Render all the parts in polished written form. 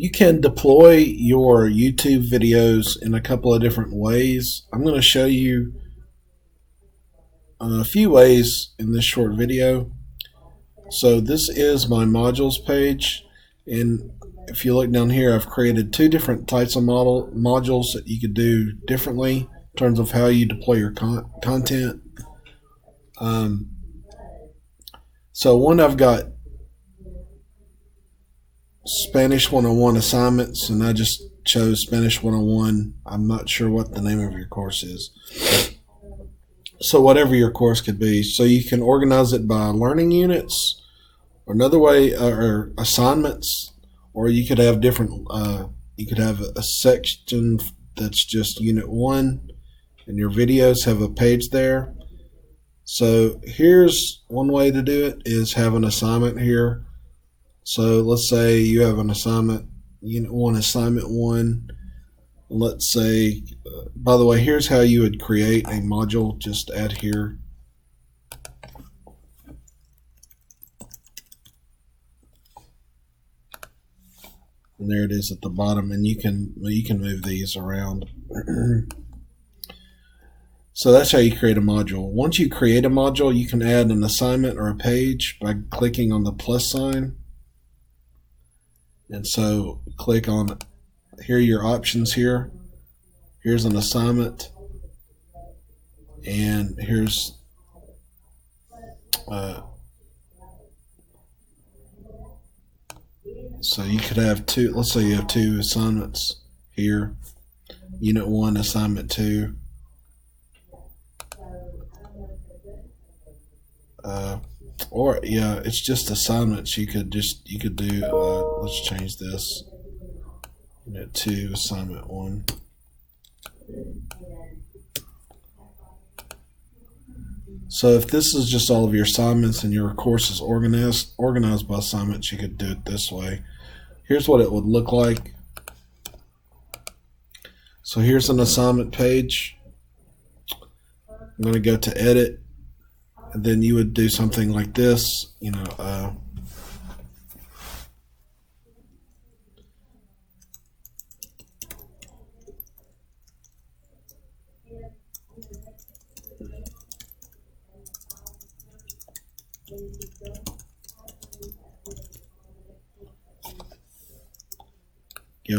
You can deploy your YouTube videos in a couple of different ways. I'm going to show you a few ways in this short video. So this is my modules page, and if you look down here, I've created two different types of modules that you could do differently in terms of how you deploy your content. So one, I've got Spanish 101 assignments, and I just chose Spanish 101. I'm not sure what the name of your course is. So whatever your course could be. So you can organize it by learning units, or another way, or assignments, or you could have different, you could have a section that's just unit 1, and your videos have a page there. So here's one way to do it, is have an assignment here. So let's say you have an assignment, unit 1, assignment 1. Let's say, by the way, here's how you would create a module. Just add here. And there it is at the bottom, and you can move these around. So that's how you create a module. Once you create a module, you can add an assignment or a page by clicking on the plus sign. And so click on, here are your options here. Here's an assignment, and here's so you could have two. Let's say you have two assignments here, unit 1, assignment 2. Or yeah, it's just assignments. You could do. Let's change this. Unit 2, assignment 1. So if this is just all of your assignments and your course is organized by assignments, you could do it this way. Here's what it would look like. So here's an assignment page. I'm going to go to edit, and then you would do something like this, give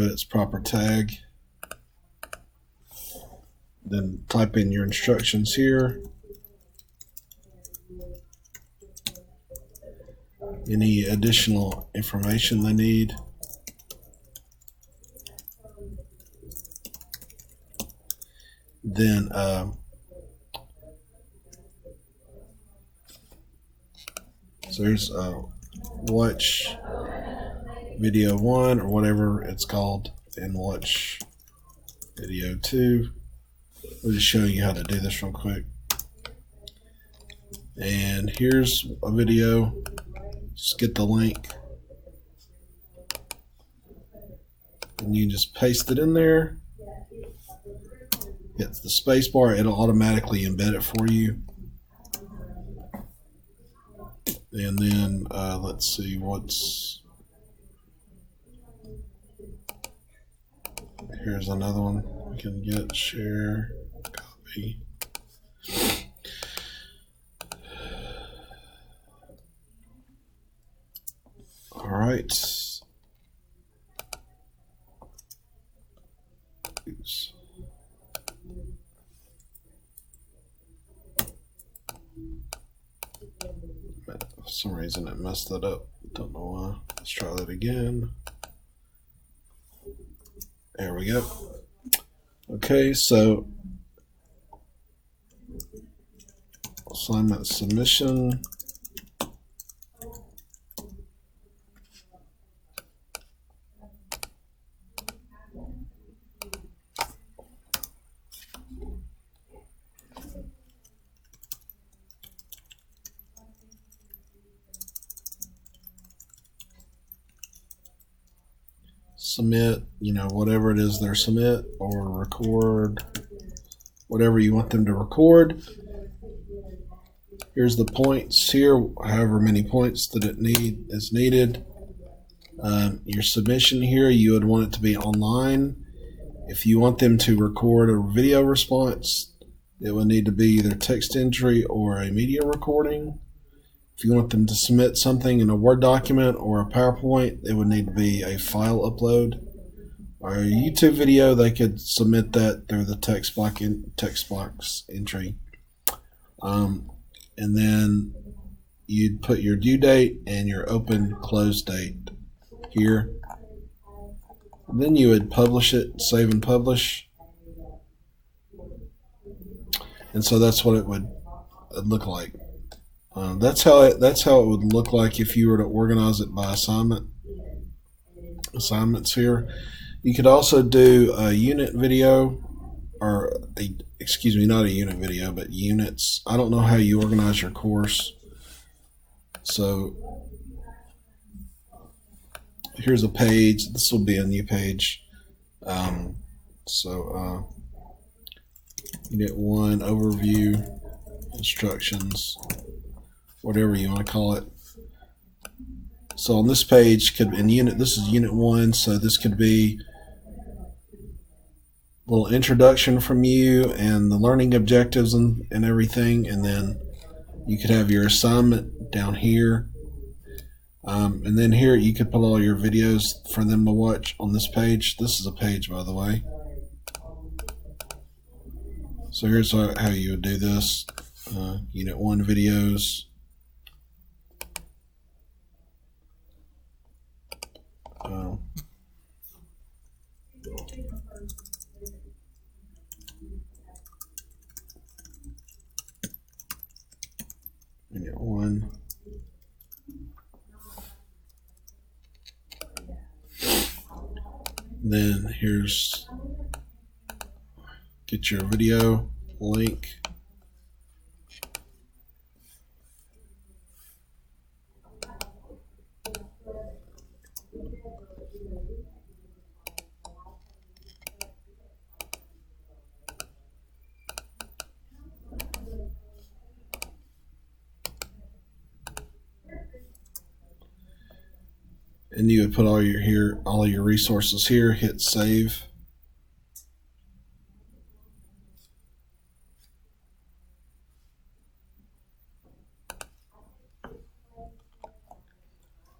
it its proper tag, then type in your instructions here, any additional information they need, then so here's watch video 1 or whatever it's called, and watch video 2. We'll just show you how to do this real quick. And here's a video. Just get the link, and you just paste it in there. Hit the space bar, it'll automatically embed it for you. And then let's see here's another one we can get, share, copy. All right. Oops. For some reason it messed that up. Don't know why. Let's try that again. There we go. Okay, so assignment submission. Submit, whatever it is they're submit, or record, whatever you want them to record. Here's the points here, however many points that is needed. Your submission here, you would want it to be online. If you want them to record a video response, it would need to be either text entry or a media recording. If you want them to submit something in a Word document or a PowerPoint, it would need to be a file upload. Or a YouTube video, they could submit that through the text box entry. And then you'd put your due date and your open close date here. And then you would publish it, save and publish. And so that's what it would look like. That's how it would look like if you were to organize it by assignments here. You could also do a unit video, or not a unit video, but units. I don't know how you organize your course. So here's a page. This will be a new page. Unit 1 overview, instructions, whatever you want to call it. So on this page, this is unit 1, so this could be a little introduction from you and the learning objectives and everything, and then you could have your assignment down here. And then here you could put all your videos for them to watch on this page. This is a page, by the way. So here's how you would do this. Unit 1 videos. Unit 1. Then here's get your video link. And you would put all your resources here, hit save.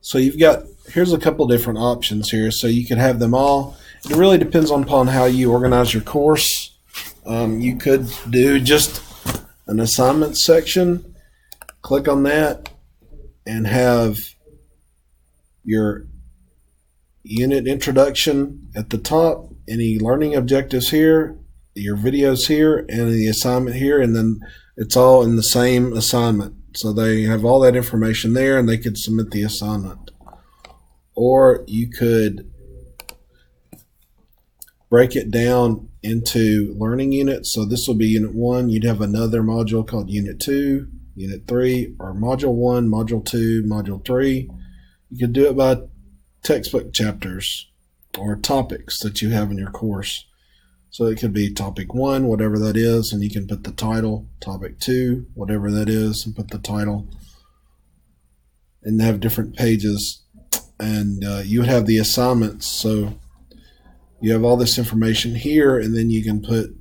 So here's a couple different options here. So you could have them all. It really depends upon how you organize your course. You could do just an assignment section, click on that, and have your unit introduction at the top, any learning objectives here, your videos here, and the assignment here, and then it's all in the same assignment. So they have all that information there and they could submit the assignment. Or you could break it down into learning units. So this will be unit 1. You'd have another module called unit 2, unit 3, or module 1, module 2, module 3. You could do it by textbook chapters or topics that you have in your course. So it could be topic 1, whatever that is, and you can put the title. Topic 2, whatever that is, and put the title. And they have different pages. And you would have the assignments. So you have all this information here, and then you can put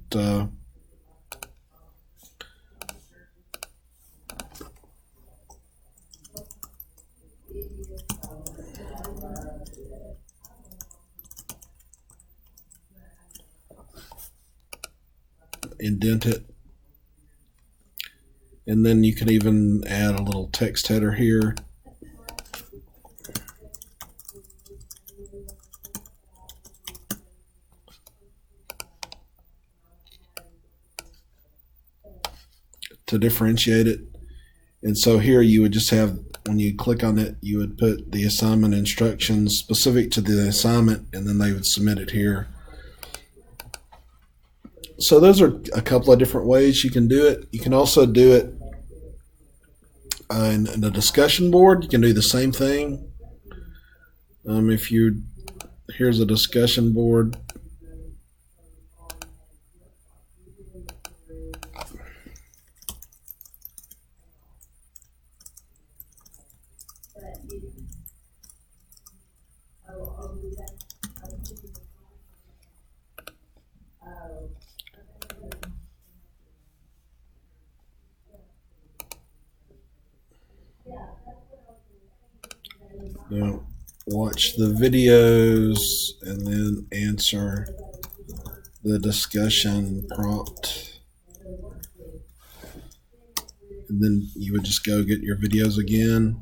indent it, and then you can even add a little text header here. To differentiate it. And so here you would just have, when you click on it, you would put the assignment instructions specific to the assignment, and then they would submit it here. So those are a couple of different ways you can do it. You can also do it in a discussion board. You can do the same thing. Here's a discussion board. Now, watch the videos and then answer the discussion prompt. And then you would just go get your videos again.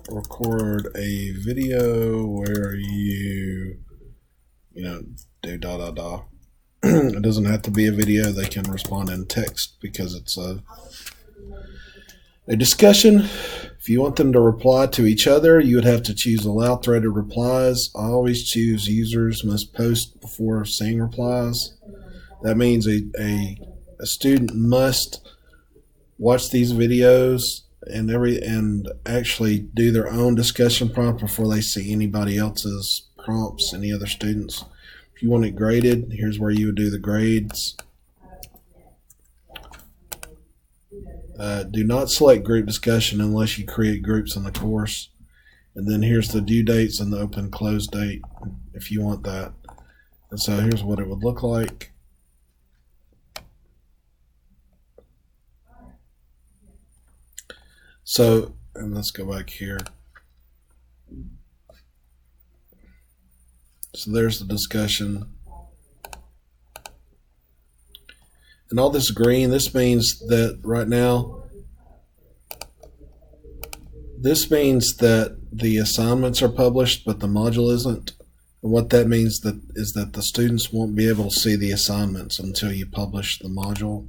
Record a video where you do it doesn't have to be a video. They can respond in text because it's a discussion. If you want them to reply to each other, you would have to choose allow threaded replies. I always choose users must post before seeing replies. That means a student must watch these videos and actually do their own discussion prompt before they see anybody else's prompts, any other students. If you want it graded, here's where you would do the grades. Do not select group discussion unless you create groups in the course. And then here's the due dates and the open close date if you want that. And so here's what it would look like. So, and let's go back here. So there's the discussion. And all this green, this means that right now, this means that the assignments are published, but the module isn't. And what that means is that the students won't be able to see the assignments until you publish the module.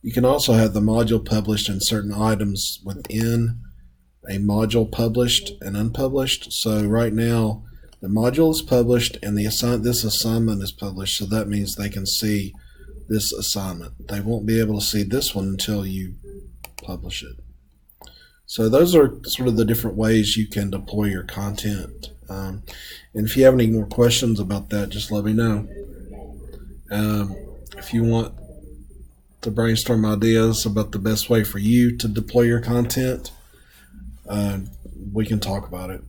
You can also have the module published and certain items within a module published and unpublished. So right now, the module is published and this assignment is published. So that means they can see this assignment. They won't be able to see this one until you publish it. So those are sort of the different ways you can deploy your content. And if you have any more questions about that, just let me know. If you want to brainstorm ideas about the best way for you to deploy your content, we can talk about it.